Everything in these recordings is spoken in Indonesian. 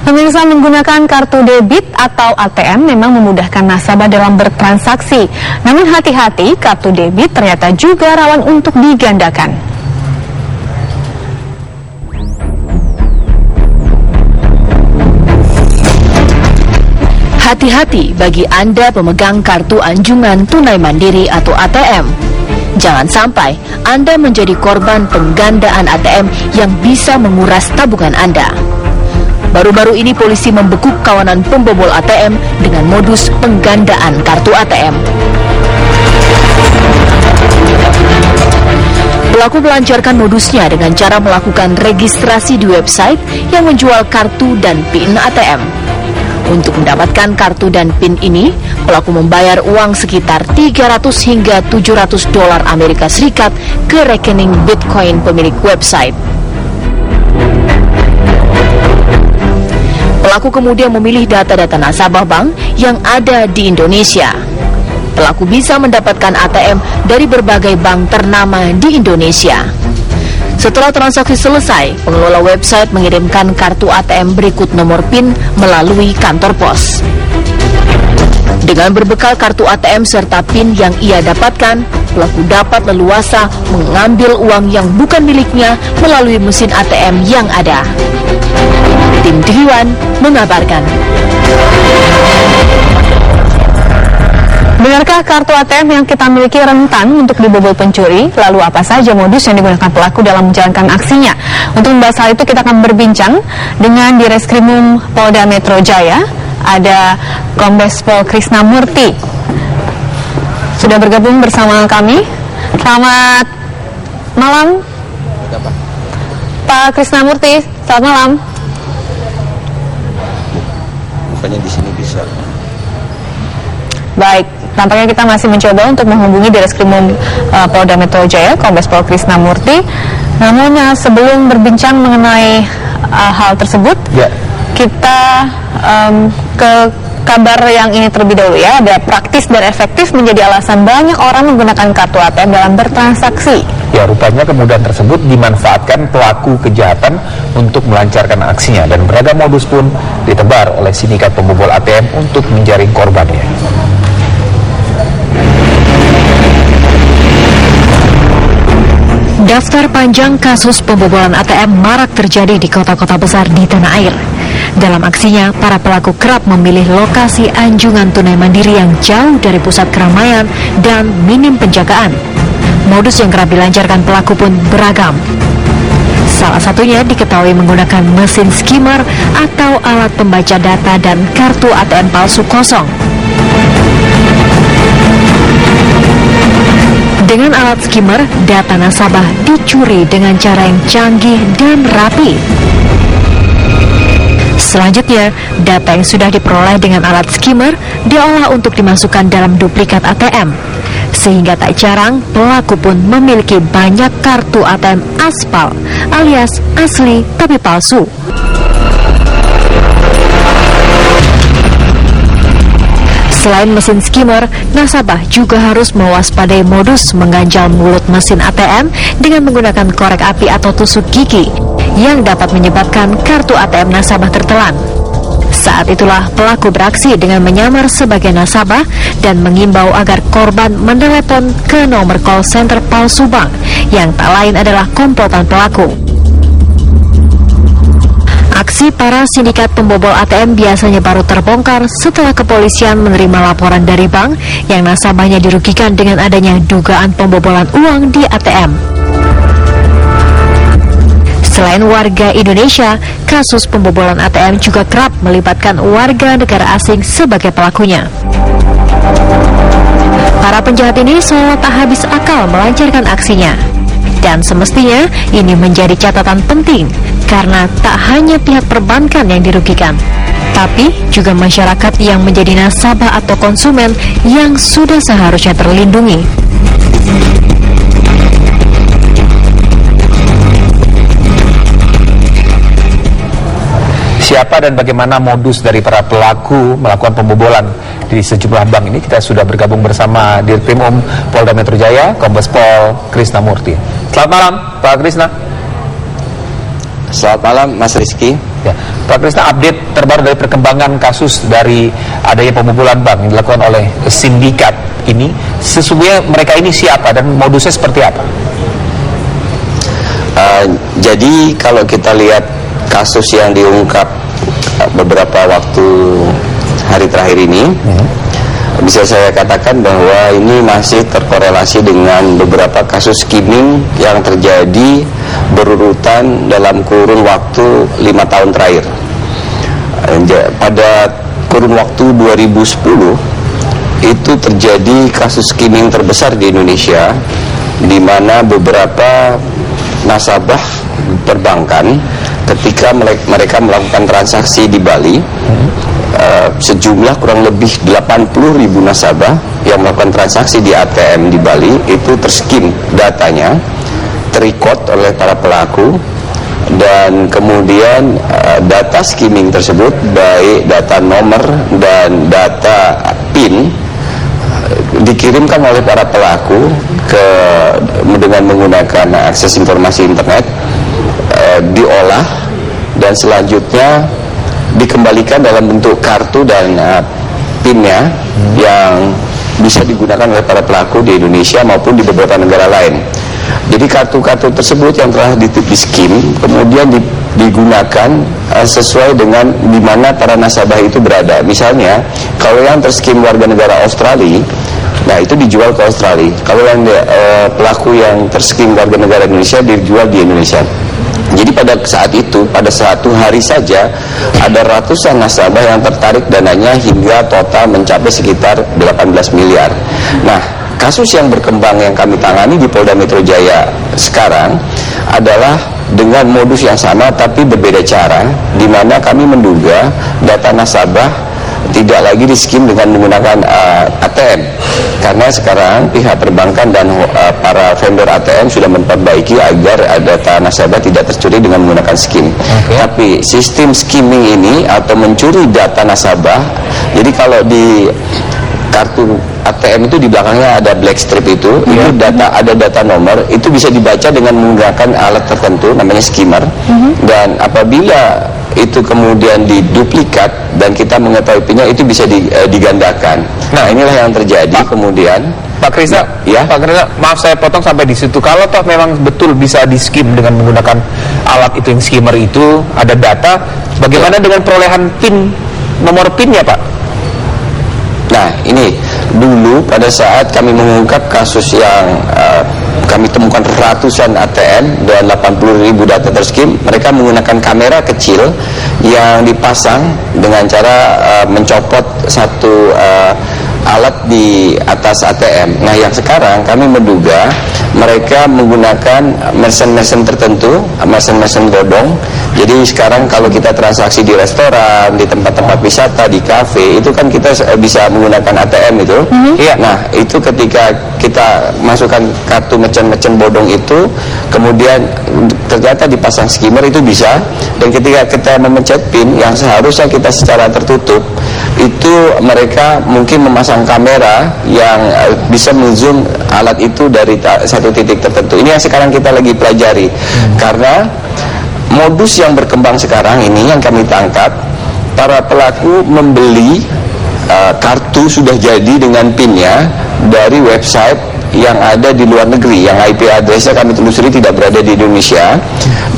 Pemirsa, menggunakan kartu debit atau ATM memang memudahkan nasabah dalam bertransaksi. Namun hati-hati, kartu debit ternyata juga rawan untuk digandakan. Hati-hati bagi Anda pemegang kartu anjungan tunai mandiri atau ATM. Jangan sampai Anda menjadi korban penggandaan ATM yang bisa menguras tabungan Anda. Baru-baru ini polisi membekuk kawanan pembobol ATM dengan modus penggandaan kartu ATM. Pelaku melancarkan modusnya dengan cara melakukan registrasi di website yang menjual kartu dan PIN ATM. Untuk mendapatkan kartu dan PIN ini, pelaku membayar uang sekitar 300 hingga 700 dolar Amerika Serikat ke rekening Bitcoin pemilik website. Pelaku kemudian memilih data-data nasabah bank yang ada di Indonesia. Pelaku bisa mendapatkan ATM dari berbagai bank ternama di Indonesia. Setelah transaksi selesai, pengelola website mengirimkan kartu ATM berikut nomor PIN melalui kantor pos. Dengan berbekal kartu ATM serta PIN yang ia dapatkan, pelaku dapat leluasa mengambil uang yang bukan miliknya melalui mesin ATM yang ada. Tim Triwan mengabarkan. Benarkah kartu ATM yang kita miliki rentan untuk dibobol pencuri? Lalu apa saja modus yang digunakan pelaku dalam menjalankan aksinya? Untuk membahas hal itu kita akan berbincang dengan Direskrimum Polda Metro Jaya, ada Kombes Pol Krisnamurti. Sudah bergabung bersama kami. Selamat malam, Pak Krisnamurti. Selamat malam. Bukannya di sini bisa. Baik, tampaknya kita masih mencoba untuk menghubungi Direskrimum Polda Metro Jaya, Kombes Pol Krisnamurti. Namun sebelum berbincang mengenai hal tersebut, kita ke kabar yang ini terlebih dahulu ya. Ada praktis dan efektif menjadi alasan banyak orang menggunakan kartu ATM dalam bertransaksi. Ya, rupanya kemudahan tersebut dimanfaatkan pelaku kejahatan untuk melancarkan aksinya, dan beragam modus pun ditebar oleh sindikat pembobol ATM untuk menjaring korbannya. Daftar panjang kasus pembobolan ATM marak terjadi di kota-kota besar di tanah air. Dalam aksinya, para pelaku kerap memilih lokasi anjungan tunai mandiri yang jauh dari pusat keramaian dan minim penjagaan. Modus yang kerap dilancarkan pelaku pun beragam. Salah satunya diketahui menggunakan mesin skimmer atau alat pembaca data dan kartu ATM palsu kosong. Dengan alat skimmer, data nasabah dicuri dengan cara yang canggih dan rapi. Selanjutnya, data yang sudah diperoleh dengan alat skimmer diolah untuk dimasukkan dalam duplikat ATM. Sehingga tak jarang, pelaku pun memiliki banyak kartu ATM aspal alias asli tapi palsu. Selain mesin skimmer, nasabah juga harus mewaspadai modus mengganjal mulut mesin ATM dengan menggunakan korek api atau tusuk gigi yang dapat menyebabkan kartu ATM nasabah tertelan. Saat itulah pelaku beraksi dengan menyamar sebagai nasabah dan mengimbau agar korban menelepon ke nomor call center palsu bank yang tak lain adalah komplotan pelaku. Aksi para sindikat pembobol ATM biasanya baru terbongkar setelah kepolisian menerima laporan dari bank yang nasabahnya dirugikan dengan adanya dugaan pembobolan uang di ATM. Selain warga Indonesia, kasus pembobolan ATM juga kerap melibatkan warga negara asing sebagai pelakunya. Para penjahat ini seolah tak habis akal melancarkan aksinya. Dan semestinya ini menjadi catatan penting karena tak hanya pihak perbankan yang dirugikan, tapi juga masyarakat yang menjadi nasabah atau konsumen yang sudah seharusnya terlindungi. Siapa dan bagaimana modus dari para pelaku melakukan pembobolan di sejumlah bank ini? Kita sudah bergabung bersama Dirkrimum Polda Metro Jaya, Kombes Pol Krisnamurti. Selamat malam, Pak Krisna. Selamat malam Mas Rizky. Ya, Pak Krisna, update terbaru dari perkembangan kasus dari adanya pembobolan bank yang dilakukan oleh sindikat ini. Sesungguhnya mereka ini siapa dan modusnya seperti apa? Jadi kalau kita lihat kasus yang diungkap beberapa waktu hari terakhir ini, bisa saya katakan bahwa ini masih terkorelasi dengan beberapa kasus skimming yang terjadi berurutan dalam kurun waktu 5 tahun terakhir. Pada kurun waktu 2010 itu terjadi kasus skimming terbesar di Indonesia, di mana beberapa nasabah perbankan ketika mereka melakukan transaksi di Bali, sejumlah kurang lebih 80.000 nasabah yang melakukan transaksi di ATM di Bali itu terskim datanya, terrecord oleh para pelaku, dan kemudian data skimming tersebut, baik data nomor dan data PIN, dikirimkan oleh para pelaku dengan menggunakan akses informasi internet, diolah dan selanjutnya dikembalikan dalam bentuk kartu dan PIN-nya yang bisa digunakan oleh para pelaku di Indonesia maupun di beberapa negara lain. Jadi kartu-kartu tersebut yang telah di-skim kemudian digunakan sesuai dengan di mana para nasabah itu berada. Misalnya kalau yang terskim warga negara Australia, nah itu dijual ke Australia. Kalau yang pelaku yang terskim warga negara Indonesia dijual di Indonesia. Jadi pada saat itu, pada satu hari saja ada ratusan nasabah yang tertarik dananya hingga total mencapai sekitar 18 miliar. Nah, kasus yang berkembang yang kami tangani di Polda Metro Jaya sekarang adalah dengan modus yang sama tapi berbeda cara, di mana kami menduga data nasabah tidak lagi di-skim dengan menggunakan ATM, karena sekarang pihak perbankan dan para vendor ATM sudah memperbaiki agar data nasabah tidak tercuri dengan menggunakan skim. Tapi sistem skimming ini atau mencuri data nasabah, jadi kalau di kartu ATM itu di belakangnya ada black strip itu ada data nomor, itu bisa dibaca dengan menggunakan alat tertentu namanya skimmer, dan apabila itu kemudian diduplikat dan kita mengetahui pinnya, itu bisa digandakan. Nah, inilah yang terjadi kemudian. Pak Krisna, ya. Pak Krisna, maaf saya potong sampai di situ. Kalau toh memang betul bisa di-skim dengan menggunakan alat itu yang skimmer itu, ada data, bagaimana dengan perolehan PIN, nomor PIN-nya, Pak? Nah, ini dulu pada saat kami mengungkap kasus yang kami temukan ratusan ATM dan 80.000 data terskim, mereka menggunakan kamera kecil yang dipasang dengan cara mencopot satu alat di atas ATM. Nah, yang sekarang kami menduga mereka menggunakan mesin-mesin tertentu, mesin-mesin bodong. Jadi sekarang kalau kita transaksi di restoran, di tempat-tempat wisata, di kafe, itu kan kita bisa menggunakan ATM itu. Nah, itu ketika kita masukkan kartu merchant bodong itu, kemudian ternyata dipasang skimmer, itu bisa. Dan ketika kita memencet PIN yang seharusnya kita secara tertutup, itu mereka mungkin memasang kamera yang bisa menzoom alat itu dari satu titik tertentu. Ini yang sekarang kita lagi pelajari, karena modus yang berkembang sekarang ini yang kami tangkap, para pelaku membeli kartu sudah jadi dengan PIN-nya dari website yang ada di luar negeri, yang IP address-nya kami telusuri tidak berada di Indonesia.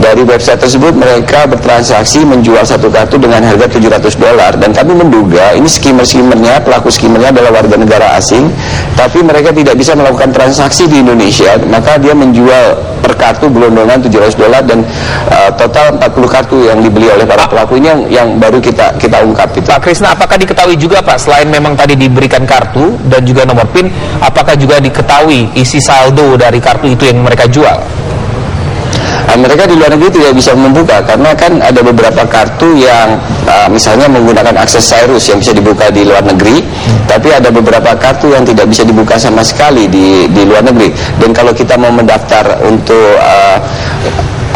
Dari website tersebut mereka bertransaksi menjual satu kartu dengan harga $700, dan kami menduga ini skimmer-skimmernya, pelaku skimmernya adalah warga negara asing, tapi mereka tidak bisa melakukan transaksi di Indonesia, maka dia menjual per kartu gelondongan $700, dan total 40 kartu yang dibeli oleh para pelaku ini yang baru kita ungkap itu. Pak Krisna, apakah diketahui juga, Pak, selain memang tadi diberikan kartu dan juga nomor PIN, apakah juga diketahui isi saldo dari kartu itu yang mereka jual? Mereka di luar negeri tidak bisa membuka, karena kan ada beberapa kartu yang misalnya menggunakan akses Cyrus yang bisa dibuka di luar negeri, tapi ada beberapa kartu yang tidak bisa dibuka sama sekali di luar negeri. Dan kalau kita mau mendaftar untuk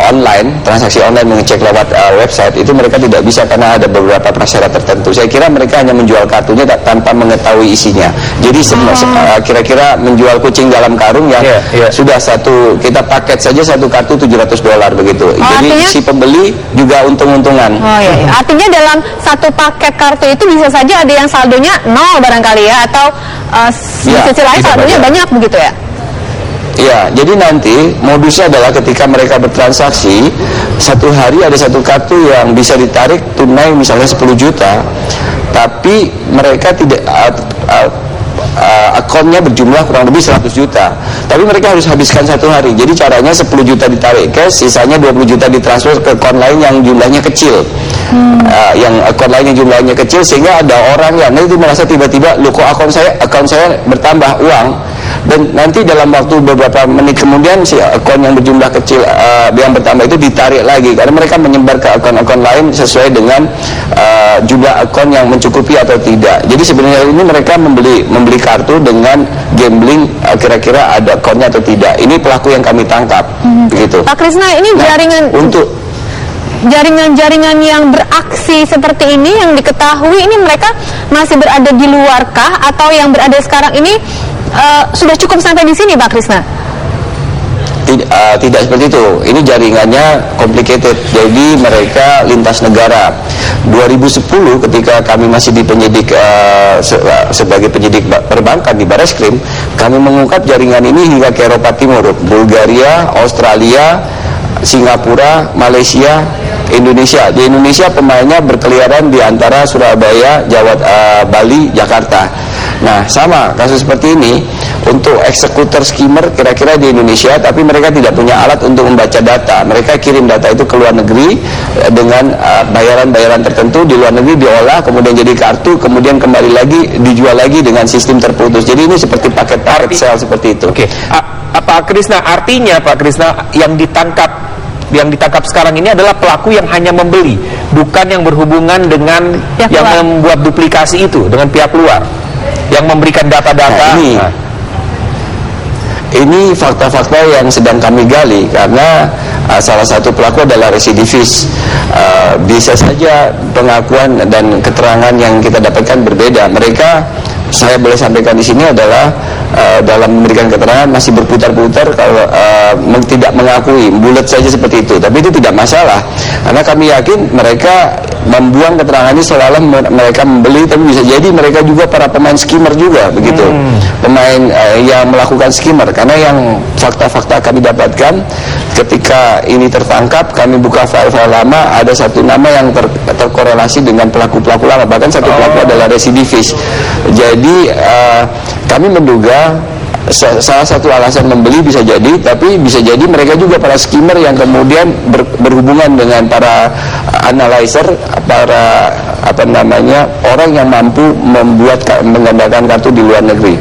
online, transaksi online mengecek lewat website itu mereka tidak bisa karena ada beberapa prasyarat tertentu. Saya kira mereka hanya menjual kartunya tanpa mengetahui isinya. Jadi kira-kira menjual kucing dalam karung yang sudah kita paket saja satu kartu $700 begitu. Jadi artinya, si pembeli juga untung-untungan. Artinya dalam satu paket kartu itu bisa saja ada yang saldonya 0 barangkali ya, atau di sisi lain saldonya banyak begitu ya? Ya, jadi nanti modusnya adalah ketika mereka bertransaksi, satu hari ada satu kartu yang bisa ditarik tunai misalnya 10 juta, tapi mereka tidak akunnya berjumlah kurang lebih 100 juta, tapi mereka harus habiskan satu hari. Jadi caranya 10 juta ditarik cash, sisanya 20 juta ditransfer ke akun lain yang jumlahnya kecil. Yang akun lain yang jumlahnya kecil, sehingga ada orang yang nanti merasa tiba-tiba, loh kok akun saya bertambah uang, dan nanti dalam waktu beberapa menit kemudian si akun yang berjumlah kecil yang bertambah itu ditarik lagi, karena mereka menyebar ke akun-akun lain sesuai dengan jumlah akun yang mencukupi atau tidak. Jadi sebenarnya ini mereka membeli kartu dengan gambling kira-kira ada akunnya atau tidak. Ini pelaku yang kami tangkap. Begitu. Pak Krisna, ini jaringan yang beraksi seperti ini yang diketahui ini mereka masih berada di luarkah, atau yang berada sekarang ini sudah cukup sampai di sini, Pak Krisna? Tidak seperti itu. Ini jaringannya complicated. Jadi mereka lintas negara. 2010 ketika kami masih di penyidik sebagai penyidik perbankan di Barreskrim, kami mengungkap jaringan ini hingga ke Eropa Timur, Bulgaria, Australia, Singapura, Malaysia, Indonesia. Di Indonesia pemainnya berkeliaran di antara Surabaya, Bali, Jakarta. Nah, sama kasus seperti ini untuk eksekutor skimmer kira-kira di Indonesia, tapi mereka tidak punya alat untuk membaca data. Mereka kirim data itu ke luar negeri dengan bayaran-bayaran tertentu di luar negeri, diolah kemudian jadi kartu, kemudian kembali lagi dijual lagi dengan sistem terputus. Jadi ini seperti paket-paket sel seperti itu. Oke. Pak Krisna, artinya Pak Krisna yang ditangkap sekarang ini adalah pelaku yang hanya membeli, bukan yang berhubungan dengan pihak yang luar, membuat duplikasi itu dengan pihak luar, yang memberikan data-data. Ini fakta-fakta yang sedang kami gali, karena salah satu pelaku adalah residivis. Bisa saja pengakuan dan keterangan yang kita dapatkan berbeda. Mereka, saya boleh sampaikan di sini adalah dalam memberikan keterangan masih berputar-putar kalau tidak mengakui, bulat saja seperti itu. Tapi itu tidak masalah, karena kami yakin mereka membuang keterangannya seolah-olah mereka membeli, tapi bisa jadi mereka juga para pemain skimmer juga begitu. Pemain yang melakukan skimmer, karena yang fakta-fakta kami dapatkan ketika ini tertangkap, kami buka file-file lama, ada satu nama yang terkorelasi dengan pelaku-pelaku lama, bahkan satu pelaku adalah residivis. Jadi kami menduga salah satu alasan membeli bisa jadi, tapi bisa jadi mereka juga para skimmer yang kemudian berhubungan dengan para analyzer, para orang yang mampu menggandakan kartu di luar negeri.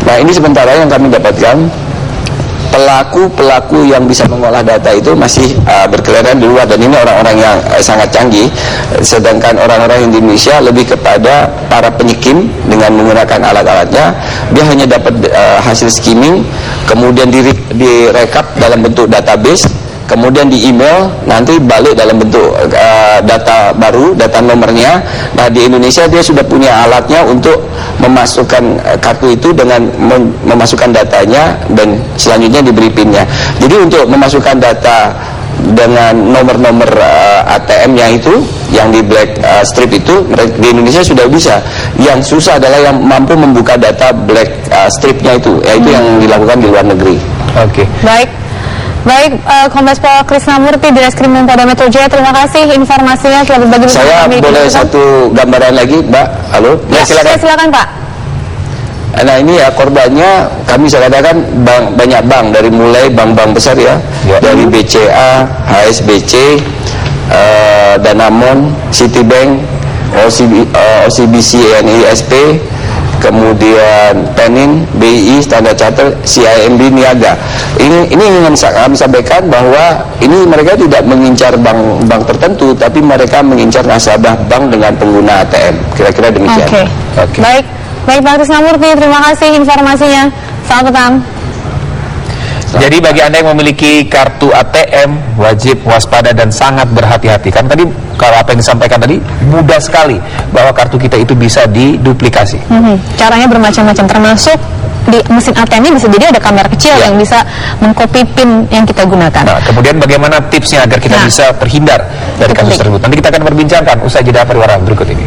Nah, ini sementara yang kami dapatkan, pelaku-pelaku yang bisa mengolah data itu masih berkeliaran di luar, dan ini orang-orang yang sangat canggih. Sedangkan orang-orang Indonesia lebih kepada para penyikim dengan menggunakan alat-alatnya. Dia hanya dapat hasil skimming, kemudian direkap dalam bentuk database, kemudian di email, nanti balik dalam bentuk data baru, data nomornya. Nah, di Indonesia dia sudah punya alatnya untuk memasukkan kartu itu dengan memasukkan datanya, dan selanjutnya diberi pinnya. Jadi untuk memasukkan data dengan nomor-nomor ATM-nya itu, yang di black strip itu, di Indonesia sudah bisa. Yang susah adalah yang mampu membuka data black strip-nya itu, yaitu yang dilakukan di luar negeri. Oke. Baik, Kombes Pol Krisnamurti di Reskrim Polda Metro Jaya, terima kasih informasinya telah berbagi bersama kami. Saya boleh satu gambaran lagi, Mbak? Halo? Ya, silakan Pak. Nah, ini ya korbannya, kami bisa katakan banyak bank, dari mulai bank-bank besar ya. Dari BCA, HSBC, Danamon, Citibank, OCBC, NISP, kemudian Penin, BI, Standard Chartered, CIMB, Niaga. Ini ingin kami sampaikan bahwa ini mereka tidak mengincar bank tertentu, tapi mereka mengincar nasabah bank dengan pengguna ATM. Kira-kira demikian. Oke. Baik Pak Krisnamurti, terima kasih informasinya. Selamat petang. Jadi bagi Anda yang memiliki kartu ATM, wajib waspada dan sangat berhati-hati. Kan tadi kalau apa yang disampaikan tadi mudah sekali bahwa kartu kita itu bisa diduplikasi. Caranya bermacam-macam, termasuk di mesin ATM-nya bisa jadi ada kamera kecil yang bisa mengcopy PIN yang kita gunakan. Nah, kemudian bagaimana tipsnya agar kita bisa terhindar dari kasus tersebut? Nanti kita akan berbincangkan usai jeda pariwara berikut ini.